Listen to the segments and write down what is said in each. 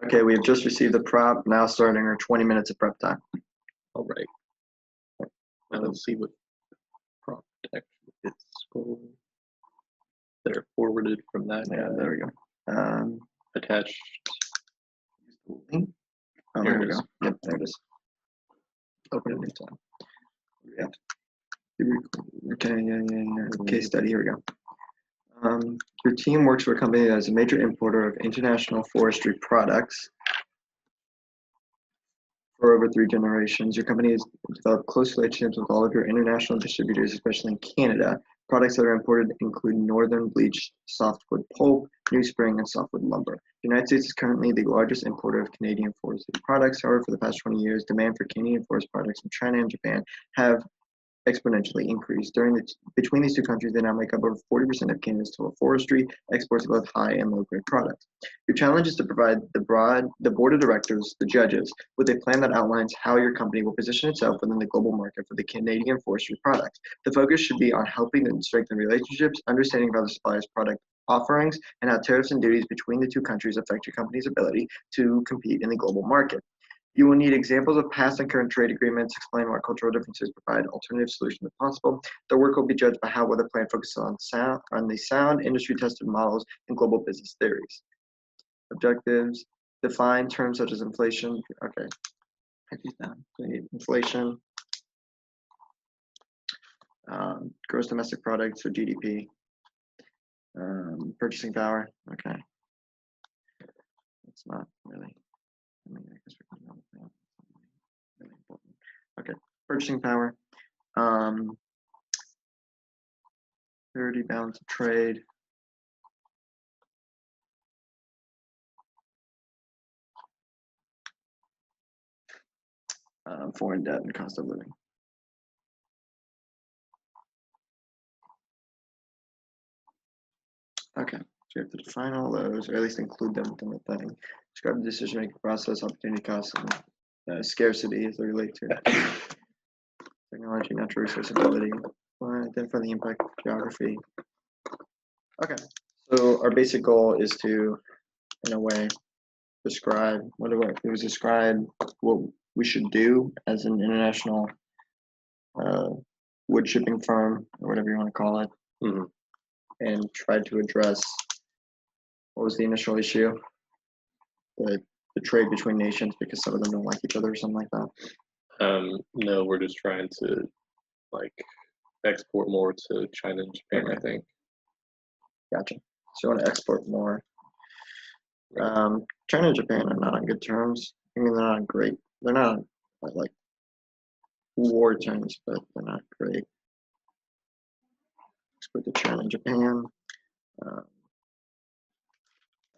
Okay, we have just received the prop. Now starting our 20 minutes of prep time. All right. Now let's see what prompt actually gets scrolled. They're forwarded from that. Yeah, there we go. Attached. Link. Oh, Here there it we is. go. Yep, there it is. Open a new tab. Yeah. Okay, yeah. Case study. Here we go. Your team works for a company that is a major importer of international forestry products for over 3 generations. Your company has developed close relationships with all of your international distributors, especially in Canada. Products that are imported include northern bleached softwood pulp, newspring, and softwood lumber. The United States is currently the largest importer of Canadian forestry products. However, for the past 20 years, demand for Canadian forest products from China and Japan have exponentially increased. Between these two countries, they now make up over 40% of Canada's total forestry exports of both high and low grade products. Your challenge is to provide the board of directors, the judges, with a plan that outlines how your company will position itself within the global market for the Canadian forestry products. The focus should be on helping them strengthen relationships, understanding how the supplier's product offerings, and how tariffs and duties between the two countries affect your company's ability to compete in the global market. You will need examples of past and current trade agreements, explain what cultural differences provide alternative solutions if possible. The work will be judged by how well the plan focuses on the sound, industry-tested models, and global business theories. Objectives: define terms such as inflation. Okay, write these down. So we need inflation, gross domestic product, so GDP, purchasing power. Okay, that's not really. I mean, I guess we can go with that. Really important. Okay, purchasing power. 30 balance of trade. Foreign debt and cost of living. Okay, so you have to define all those, or at least include them within the thing. Describe the decision-making process, opportunity costs, and scarcity as they relate to technology, natural resource ability. Identify the impact of geography. Okay, so our basic goal is to, in a way, describe what we should do as an international wood shipping firm, or whatever you want to call it, and try to address what was the initial issue, the trade between nations, because some of them don't like each other or something like that. No, we're just trying to export more to China and Japan, I think. Gotcha. So you want to export more. China and Japan are not on good terms. I mean, they're not great. They're not like war terms, but they're not great. Export to China and Japan. All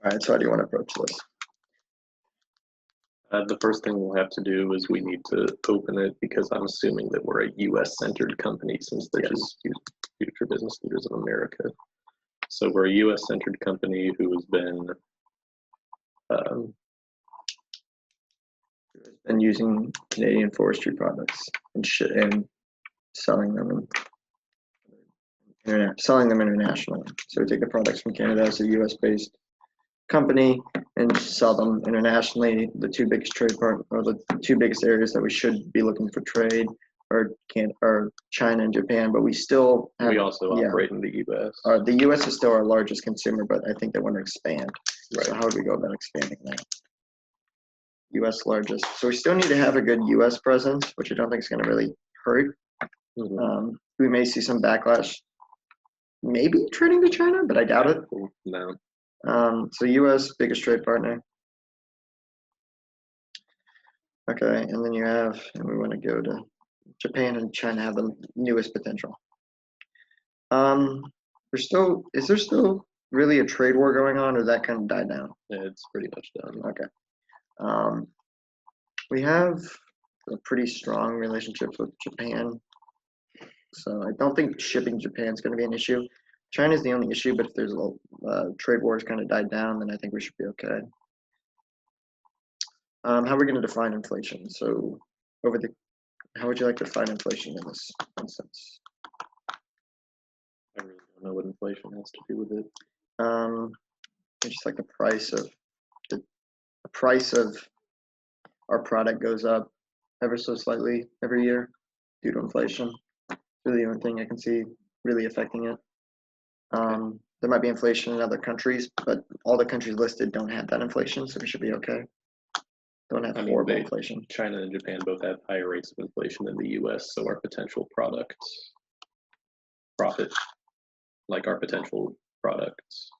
right, so how do you want to approach this? The first thing we'll have to do is we need to open it, because I'm assuming that we're a US-centered company, since they're just future business leaders of America. So we're a US-centered company who has been using Canadian forestry products and selling them internationally. So we take the products from Canada as a US-based company and sell them internationally. The two biggest the two biggest areas that we should be looking for trade are China and Japan, but we still have, we also operate in the US. The US is still our largest consumer, but I think they want to expand. Right. So how would we go about expanding that? US largest. So we still need to have a good US presence, which I don't think is going to really hurt. We may see some backlash, maybe trading to China, but I doubt it. No. So US, biggest trade partner. Okay, and then we want to go to Japan and China have the newest potential. Is there still really a trade war going on, or that kind of died down? Yeah, it's pretty much done. Okay. We have a pretty strong relationship with Japan, so I don't think shipping Japan is going to be an issue. China is the only issue, but if there's a trade wars kind of died down, then I think we should be okay. How are we going to define inflation? So how would you like to define inflation in this instance? I really don't know what inflation has to do with it. It's just like the price of the price of our product goes up ever so slightly every year due to inflation. Really the only thing I can see really affecting it. There might be inflation in other countries, but all the countries listed don't have that inflation, so we should be okay. Don't have horrible inflation. China and Japan both have higher rates of inflation than the US, so our potential product profit, like our potential products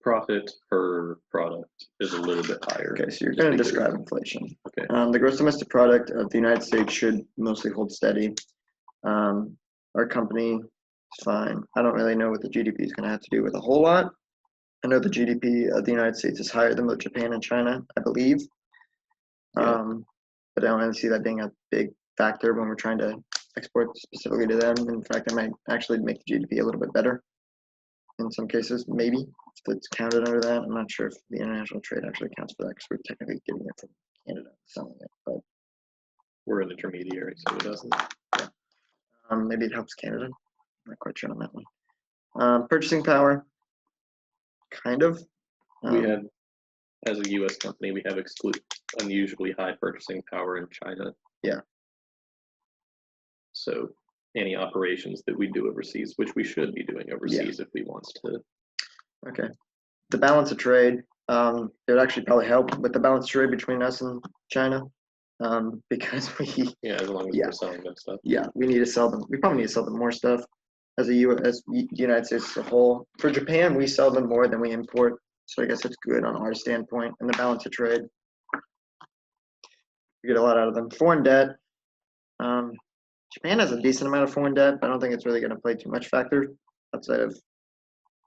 profit per product is a little bit higher. Okay, so you're going to describe inflation. Okay. The gross domestic product of the United States should mostly hold steady. Our company is fine. I don't really know what the GDP is going to have to do with a whole lot. I know the GDP of the United States is higher than both Japan and China, I believe. Yeah. But I don't really see that being a big factor when we're trying to export specifically to them. In fact, I might actually make the GDP a little bit better in some cases, maybe, if it's counted under that. I'm not sure if the international trade actually counts for that because we're technically getting it from Canada, selling it, but we're an intermediary, so it doesn't. Yeah. Maybe it helps Canada. I'm not quite sure on that one. Purchasing power, kind of. We have, as a U.S. company, we have unusually high purchasing power in China. Yeah. So any operations that we do overseas, which we should be doing overseas if we want to. Okay. The balance of trade, it would actually probably help with the balance of trade between us and China, because as long as we're selling them stuff. Yeah, we need to sell them. We probably need to sell them more stuff as the United States as a whole. For Japan, we sell them more than we import, so I guess it's good on our standpoint. And the balance of trade, we get a lot out of them. Foreign debt. Japan has a decent amount of foreign debt, but I don't think it's really going to play too much factor outside of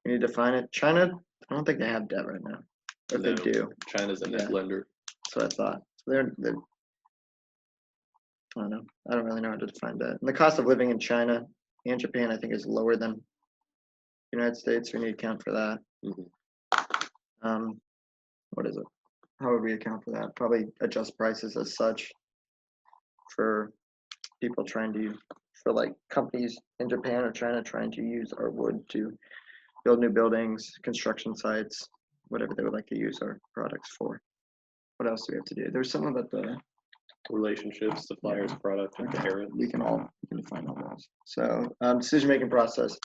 we need to define it. China, I don't think they have debt right now. If they do, China's a net lender. That's what I thought. So they're I don't know. I don't really know how to define that. And the cost of living in China and Japan, I think, is lower than the United States. We need to account for that. Mm-hmm. What is it? How would we account for that? Probably adjust prices as such for people for like companies in Japan or China trying to use our wood to build new buildings, construction sites, whatever they would like to use our products for. What else do we have to do? There's something about the relationships, suppliers, product, and parent. We can define all those. So decision-making process.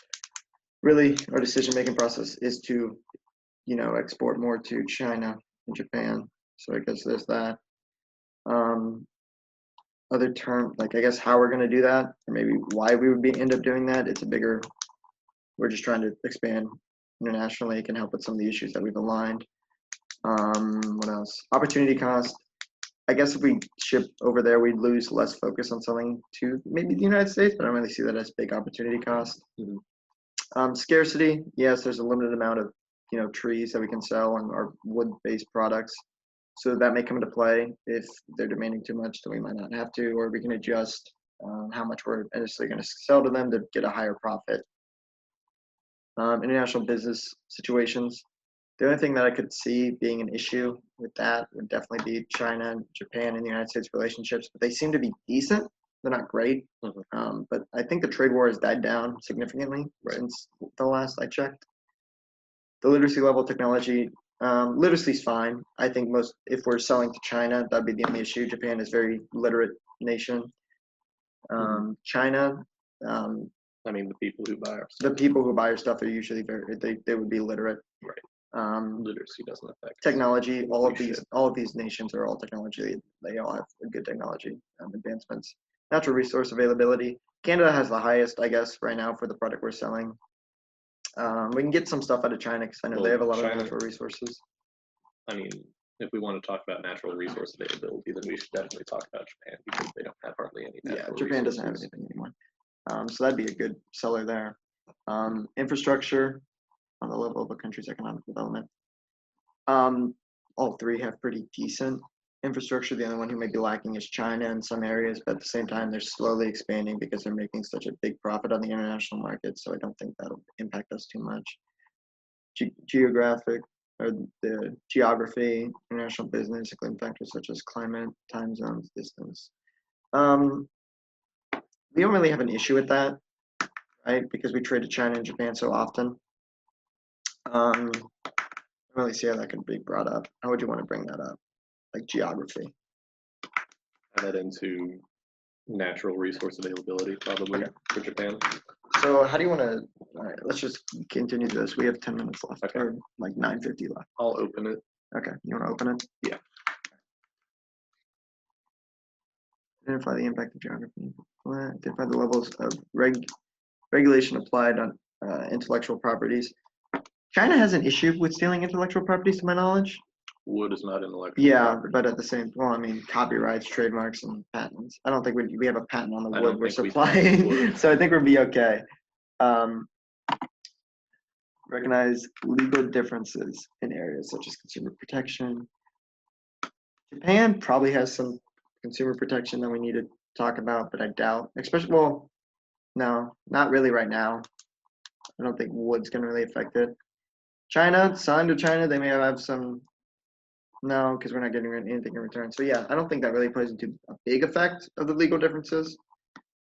Really, our decision-making process is to, export more to China and Japan. So I guess there's that. Other term, like I guess how we're going to do that, or maybe why we would end up doing that. We're just trying to expand internationally. It can help with some of the issues that we've aligned. What else? Opportunity cost. I guess if we ship over there, we'd lose less focus on selling to maybe the United States, but I don't really see that as big opportunity cost. Mm-hmm. Scarcity. Yes, there's a limited amount of trees that we can sell on our wood-based products. So that may come into play. If they're demanding too much, then we might not have to, or we can adjust how much we're initially going to sell to them to get a higher profit. International business situations. The only thing that I could see being an issue with that would definitely be China and Japan and the United States relationships, but they seem to be decent. They're not great, but I think the trade war has died down significantly since the last I checked. The literacy level technology, literacy is fine. I think if we're selling to China, that'd be the only issue. Japan is a very literate nation. China, the people who buy our stuff. The people who buy our stuff are usually they would be literate. Right. Literacy doesn't affect technology. All of these nations are all technology. They all have good technology advancements. Natural resource availability. Canada has the highest, I guess, right now for the product we're selling. We can get some stuff out of China because I know they have a lot of natural resources. If we want to talk about natural resource availability, then we should definitely talk about Japan because they don't have hardly any natural Japan resources. Doesn't have anything anymore. So that'd be a good seller there. Infrastructure on the level of a country's economic development. All three have pretty decent infrastructure. The only one who may be lacking is China in some areas, but at the same time, they're slowly expanding because they're making such a big profit on the international market. So I don't think that'll impact us too much. Geographic, or the geography, international business, including factors such as climate, time zones, distance. We don't really have an issue with that, right? Because we trade to China and Japan so often. don't really see how that could be brought up. How would you want to bring that up? Like geography. Add that into natural resource availability, probably for Japan. So how do you want to? All right, let's just continue this. We have 10 minutes left, or like 9:50 left. I'll open it. Okay, you want to open it? Yeah. Identify the impact of geography. Identify the levels of regulation applied on intellectual properties. China has an issue with stealing intellectual properties, to my knowledge. Wood is not intellectual property. But at the same, well, I mean, copyrights, trademarks, and patents. I don't think we have a patent on the I wood don't we're think we supplying, would. so I think we'll be okay. Recognize legal differences in areas such as consumer protection. Japan probably has some consumer protection that we need to talk about, but I doubt, especially, well, no, not really right now. I don't think wood's going to really affect it. China, selling to China, they may have some, no, because we're not getting anything in return. So yeah, I don't think that really plays into a big effect of the legal differences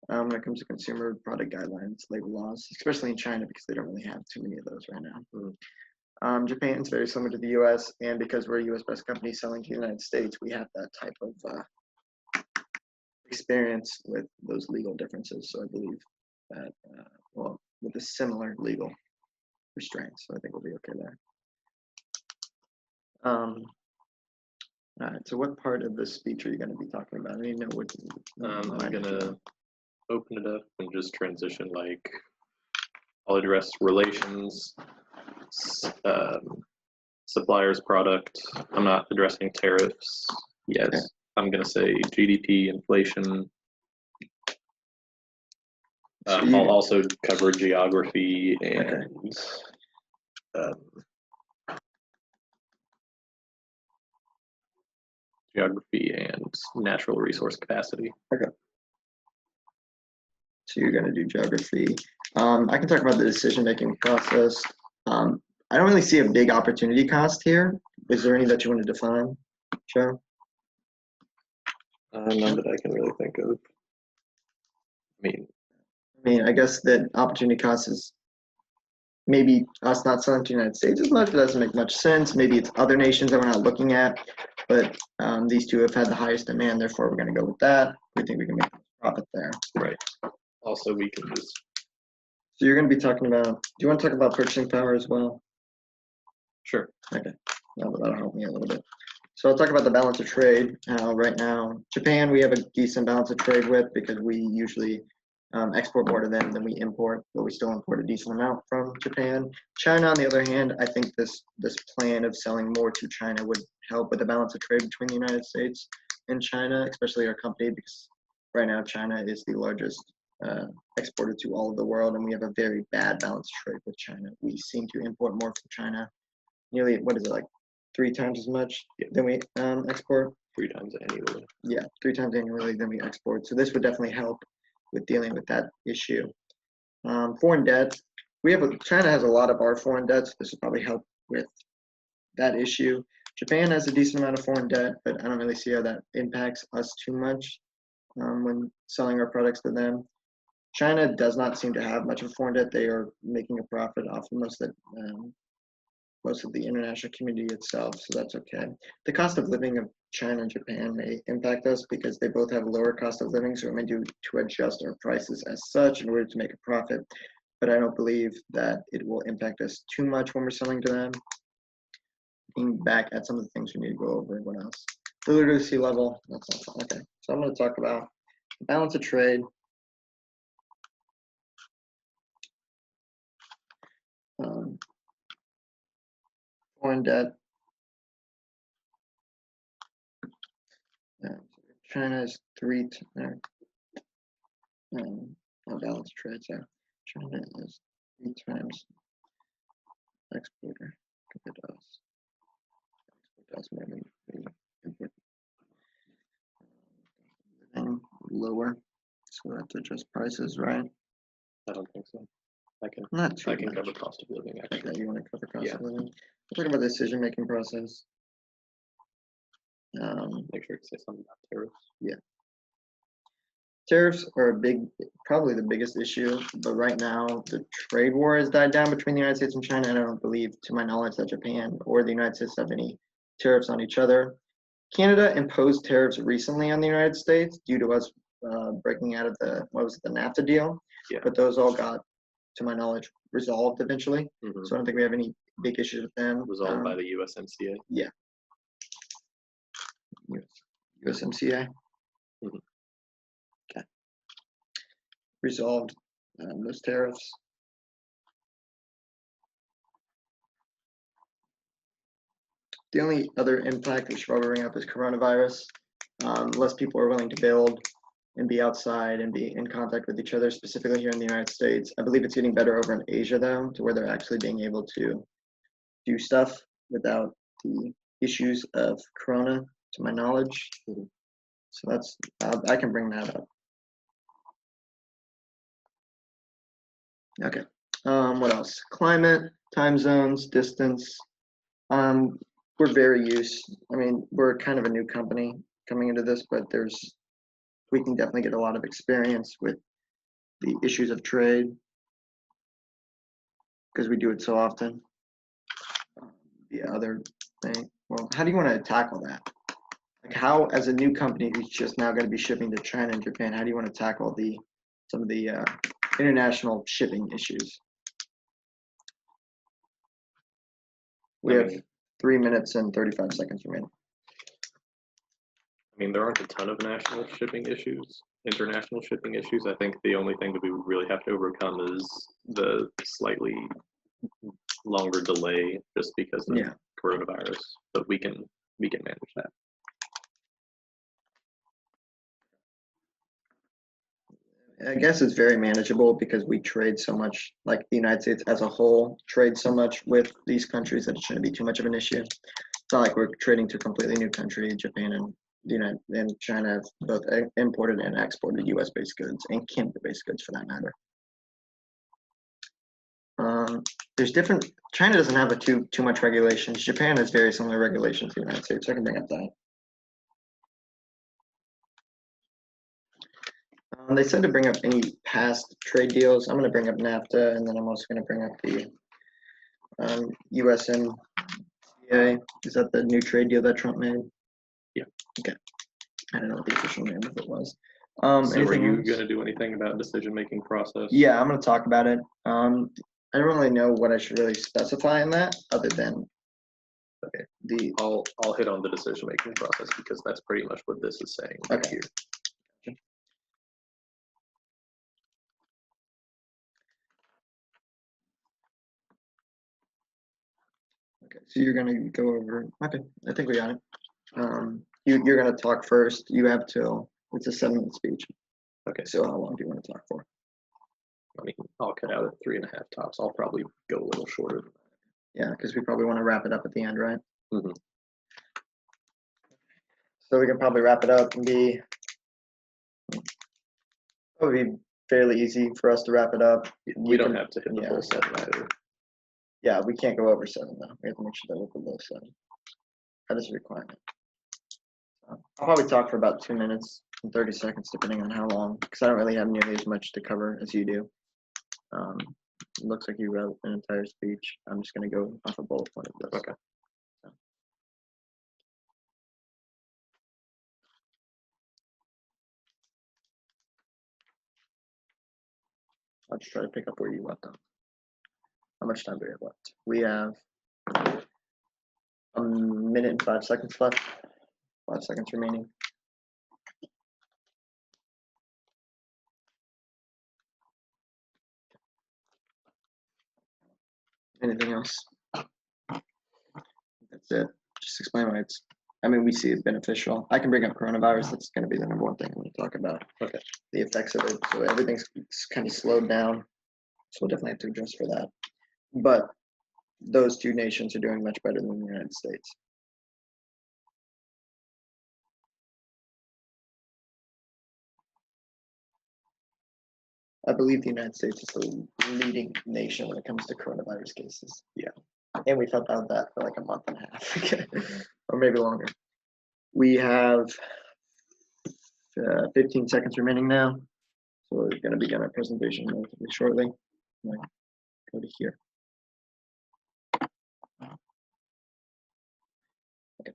when it comes to consumer product guidelines, labor laws, especially in China because they don't really have too many of those right now. Japan's very similar to the U.S., and because we're a U.S.-based company selling to the United States, we have that type of experience with those legal differences. So I believe that, well, with a similar legal restraints, so I think we'll be okay there. All right, so what part of this speech are you going to be talking about? I need to know what. I'm going to open it up and just transition, like, I'll address relations, suppliers, product. I'm not addressing tariffs yet. Okay. I'm going to say GDP, inflation. I'll also cover geography and geography and natural resource capacity. Okay. So you're going to do geography. I can talk about the decision-making process. I don't really see a big opportunity cost here. Is there any that you want to define, Joe? None that I can really think of. I mean, I guess that opportunity cost is maybe us not selling to the United States as much. It doesn't make much sense. Maybe it's other nations that we're not looking at, but these two have had the highest demand. Therefore, we're going to go with that. We think we can make a profit there. Right. Also, we can just. So you're going to be talking about. Do you want to talk about purchasing power as well? Sure. Okay. That'll help me a little bit. So I'll talk about the balance of trade. Right now, Japan, we have a decent balance of trade with because we usually export more to them than we import, but we still import a decent amount from Japan. China, on the other hand, I think this plan of selling more to China would help with the balance of trade between the United States and China, especially our company, because right now China is the largest exporter to all of the world, and we have a very bad balance of trade with China. We seem to import more from China, nearly, what is it, like 3 times as much than we export? 3 times annually. Yeah, 3 times annually than we export. So this would definitely help with dealing with that issue. Foreign debt, China has a lot of our foreign debts. This would probably help with that issue. Japan has a decent amount of foreign debt, but I don't really see how that impacts us too much when selling our products to them. China does not seem to have much of foreign debt. They are making a profit off of most of the international community itself, so that's okay. The cost of living of China and Japan may impact us because they both have lower cost of living, so we may do to adjust our prices as such in order to make a profit, but I don't believe that it will impact us too much when we're selling to them. Looking back at some of the things we need to go over, what else? The literacy level, that's not fun. Okay, so I'm going to talk about the balance of trade. Foreign debt. China is 3 balance trade. So China is 3 times exporter compared to us. Export us more than we import. And lower, so we have to adjust prices, right? I don't think so. I can cover cost of living, actually. Okay, you want to cover cost of living? We'll talk about the decision-making process. Make sure to say something about tariffs. Yeah. Tariffs are probably the biggest issue, but right now the trade war has died down between the United States and China, and I don't believe, to my knowledge, that Japan or the United States have any tariffs on each other. Canada imposed tariffs recently on the United States due to us breaking out of the NAFTA deal, Yeah. but those all got, to my knowledge, resolved eventually. Mhm. So I don't think we have any big issues with them. Resolved by the USMCA. Yeah. USMCA. Mhm. Okay. Resolved those tariffs. The only other impact we should probably bring up is coronavirus. Less people are willing to build and be outside and be in contact with each other, specifically here in the United States. I believe it's getting better over in Asia, though, to where they're actually being able to do stuff without the issues of corona, to my knowledge. So that's, I can bring that up. Okay. What else? Climate, time zones, distance. We're very used. I mean, we're kind of a new company coming into this, but we can definitely get a lot of experience with the issues of trade because we do it so often. The other thing, well, how do you want to tackle that? Like, how, as a new company who's just now going to be shipping to China and Japan, how do you want to tackle some of the international shipping issues? We have 3 minutes and 35 seconds remaining. I mean, there aren't a ton of international shipping issues. I think the only thing that we would really have to overcome is the slightly longer delay just because of coronavirus, but we can manage that. I guess it's very manageable because we trade so much, like the United States as a whole trades so much with these countries that it shouldn't be too much of an issue. It's not like we're trading to a completely new country. Japan and China have both imported and exported U.S.-based goods and Canada-based goods for that matter. There's different. China doesn't have too much regulations. Japan has very similar regulations to the United States. So I can bring up that. They said to bring up any past trade deals. I'm going to bring up NAFTA, and then I'm also going to bring up the USMCA. Is that the new trade deal that Trump made? Yeah. Okay. I don't know what the official name of it was. So are you going to do anything about decision-making process? Yeah, I'm going to talk about it. I don't really know what I should really specify in that, other than I'll hit on the decision-making process because that's pretty much what this is saying. Okay. Here. Okay, so you're going to go over. Okay, I think we got it. You're going to talk first. You have till it's a 7-minute speech. Okay. So how long do you want to talk for? I mean, I'll cut out at 3.5 tops. I'll probably go a little shorter. Yeah, because we probably want to wrap it up at the end, right? Mm-hmm. So we can probably wrap it up and be fairly easy for us to wrap it up. We don't have to hit the full 7 either. Yeah, we can't go over 7 though. We have to make sure that we're below 7. That is a requirement. I'll probably talk for about 2 minutes and 30 seconds, depending on how long, because I don't really have nearly as much to cover as you do. It looks like you wrote an entire speech. I'm just going to go off a bullet point of this. Okay. I'll just try to pick up where you left off. How much time do we have left? We have 1 minute and 5 seconds left. 5 seconds remaining. Anything else? That's it. Just explain why it's. I mean, we see it beneficial. I can bring up coronavirus. That's going to be the number one thing I'm going to talk about. Okay. The effects of it. So everything's kind of slowed down. So we'll definitely have to adjust for that. But those two nations are doing much better than the United States. I believe the United States is the leading nation when it comes to coronavirus cases. Yeah. And we've had that for like a month and a half, or maybe longer. We have 15 seconds remaining now. So we're going to begin our presentation relatively shortly. Go to here. Okay.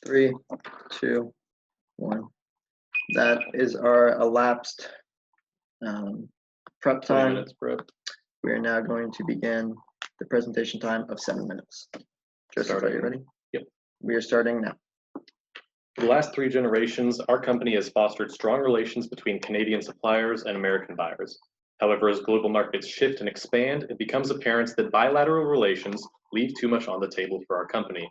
3, 2, 1. That is our elapsed prep 20 time. minutes prep. We are now going to begin the presentation time of 7 minutes. Joseph, are you ready? Yep. We are starting now. For the last 3 generations, our company has fostered strong relations between Canadian suppliers and American buyers. However, as global markets shift and expand, it becomes apparent that bilateral relations leave too much on the table for our company.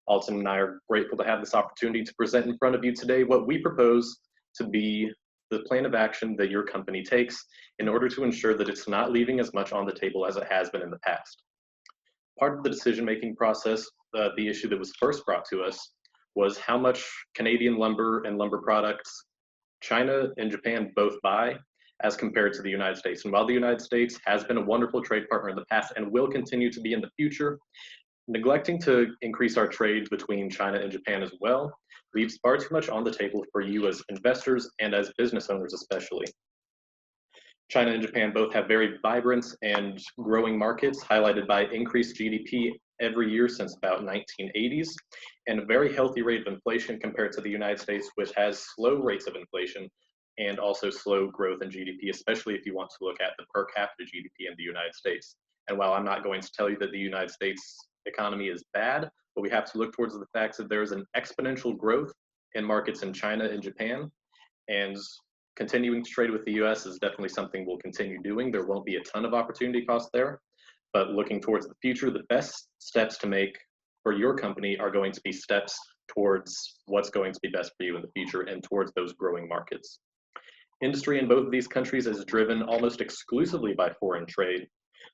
Alton and I are grateful to have this opportunity to present in front of you today what we propose to be the plan of action that your company takes in order to ensure that it's not leaving as much on the table as it has been in the past. Part of the decision-making process, the issue that was first brought to us was how much Canadian lumber and lumber products China and Japan both buy as compared to the United States. And while the United States has been a wonderful trade partner in the past and will continue to be in the future, neglecting to increase our trade between China and Japan as well leaves far too much on the table for you as investors and as business owners especially. China and Japan both have very vibrant and growing markets highlighted by increased GDP every year since about 1980s and a very healthy rate of inflation compared to the United States, which has slow rates of inflation and also slow growth in GDP, especially if you want to look at the per capita GDP in the United States. And while I'm not going to tell you that the United States economy is bad, but we have to look towards the fact that there is an exponential growth in markets in China and Japan, and continuing to trade with the US is definitely something we'll continue doing. There won't be a ton of opportunity cost there, but looking towards the future, the best steps to make for your company are going to be steps towards what's going to be best for you in the future and towards those growing markets. Industry in both of these countries is driven almost exclusively by foreign trade,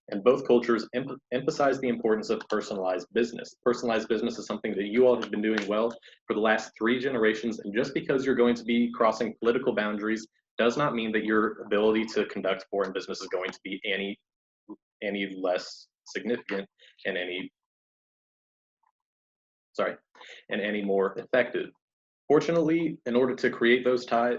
and both cultures emphasize the importance of personalized business. Personalized business is something that you all have been doing well for the last 3 generations, and just because you're going to be crossing political boundaries does not mean that your ability to conduct foreign business is going to be any less significant and any more effective. Unfortunately, in order to create those ties,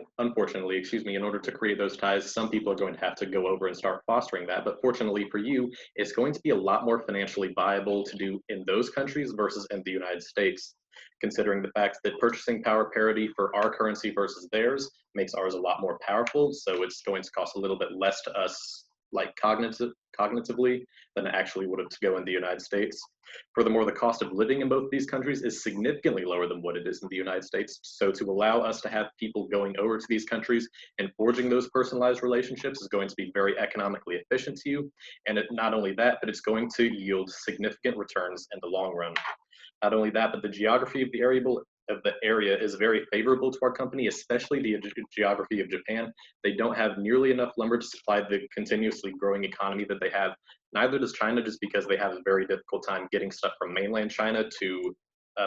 some people are going to have to go over and start fostering that. But fortunately for you, it's going to be a lot more financially viable to do in those countries versus in the United States, considering the fact that purchasing power parity for our currency versus theirs makes ours a lot more powerful. So it's going to cost a little bit less to us, like cognitively, than it actually would have to go in the United States. Furthermore, the cost of living in both of these countries is significantly lower than what it is in the United States. So to allow us to have people going over to these countries and forging those personalized relationships is going to be very economically efficient to you. And not only that, but it's going to yield significant returns in the long run. Not only that, but the geography of the area is very favorable to our company, especially the geography of Japan. They don't have nearly enough lumber to supply the continuously growing economy that they have. Neither does China, just because they have a very difficult time getting stuff from mainland China to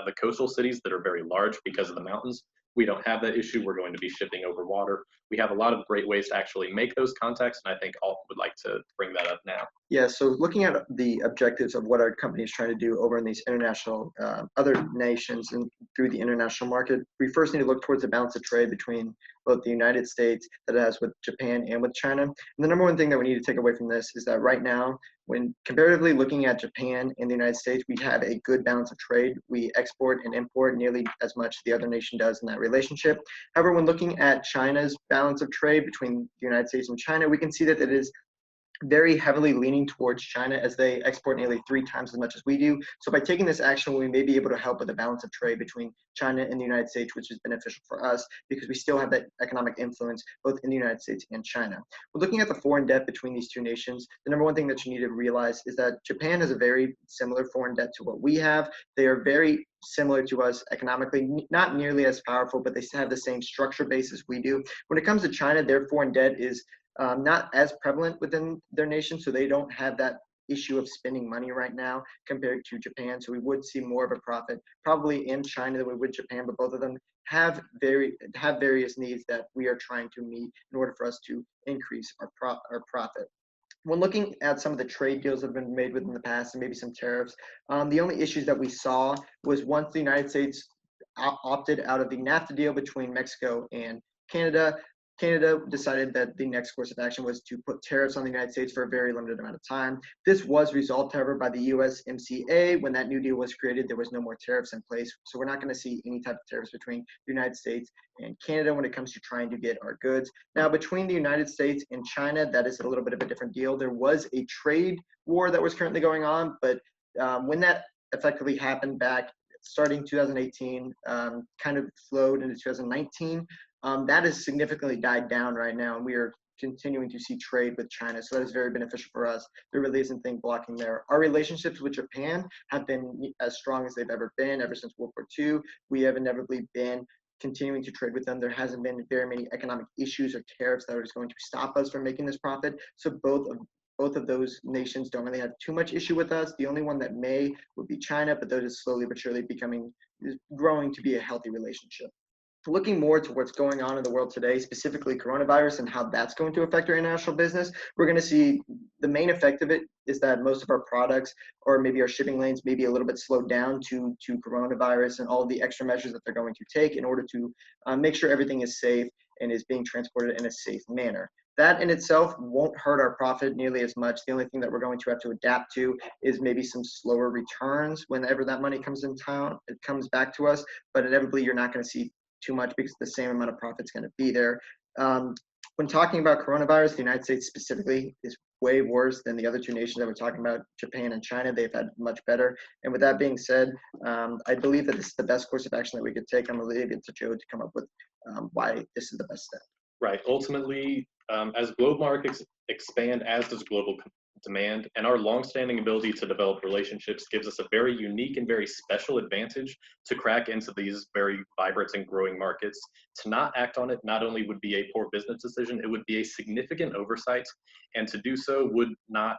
the coastal cities that are very large because of the mountains. We don't have that issue. We're going to be shipping over water. We have a lot of great ways to actually make those contacts, and I think Alton would like to bring that up now. Yeah, so looking at the objectives of what our company is trying to do over in these international, other nations and through the international market, we first need to look towards the balance of trade between both the United States that it has with Japan and with China. And the number one thing that we need to take away from this is that right now, when comparatively looking at Japan and the United States, we have a good balance of trade. We export and import nearly as much as the other nation does in that relationship. However, when looking at China's balance of trade between the United States and China, we can see that it is very heavily leaning towards China, as they export nearly 3 times as much as we do. So by taking this action, we may be able to help with the balance of trade between China and the United States, which is beneficial for us because we still have that economic influence both in the United States and China. We're looking at the foreign debt between these 2 nations. The number one thing that you need to realize is that Japan has a very similar foreign debt to what we have. They are very similar to us economically, not nearly as powerful, but they have the same structure base as we do. When it comes to China, their foreign debt is not as prevalent within their nation, so they don't have that issue of spending money right now compared to Japan. So we would see more of a profit probably in China than we would Japan, but both of them have various needs that we are trying to meet in order for us to increase our profit. When looking at some of the trade deals that have been made within the past and maybe some tariffs, the only issues that we saw was once the United States opted out of the NAFTA deal between Mexico and Canada. Canada decided that the next course of action was to put tariffs on the United States for a very limited amount of time. This was resolved, however, by the USMCA. When that new deal was created, there was no more tariffs in place. So we're not going to see any type of tariffs between the United States and Canada when it comes to trying to get our goods. Now, between the United States and China, that is a little bit of a different deal. There was a trade war that was currently going on, but when that effectively happened back starting 2018, kind of flowed into 2019, that has significantly died down right now, and we are continuing to see trade with China. So that is very beneficial for us. There really isn't anything blocking there. Our relationships with Japan have been as strong as they've ever been ever since World War II. We have inevitably been continuing to trade with them. There hasn't been very many economic issues or tariffs that are just going to stop us from making this profit. So both of those nations don't really have too much issue with us. The only one that may would be China, but that is slowly but surely growing to be a healthy relationship. Looking more to what's going on in the world today, specifically coronavirus and how that's going to affect our international business, we're going to see the main effect of it is that most of our products or maybe our shipping lanes may be a little bit slowed down to coronavirus and all of the extra measures that they're going to take in order to make sure everything is safe and is being transported in a safe manner. That in itself won't hurt our profit nearly as much. The only thing that we're going to have to adapt to is maybe some slower returns whenever that money comes in town. It comes back to us, but inevitably you're not going to see too much because the same amount of profit is going to be there. When talking about coronavirus, the United States specifically is way worse than the other two nations that we're talking about, Japan and China. They've had much better. And with that being said, I believe that this is the best course of action that we could take. I'm going to leave it to Joe to come up with why this is the best step. Right. Ultimately, as global markets expand, as does global demand, and our longstanding ability to develop relationships gives us a very unique and very special advantage to crack into these very vibrant and growing markets. To not act on it not only would be a poor business decision, it would be a significant oversight, and to do so would not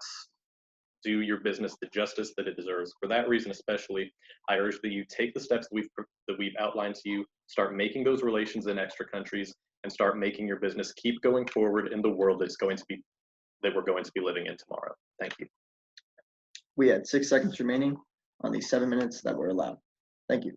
do your business the justice that it deserves. For that reason especially, I urge that you take the steps that we've outlined to you, start making those relations in extra countries, and start making your business keep going forward in the world that we're going to be living in tomorrow. Thank you. We had 6 seconds remaining on the 7 minutes that were allowed. Thank you.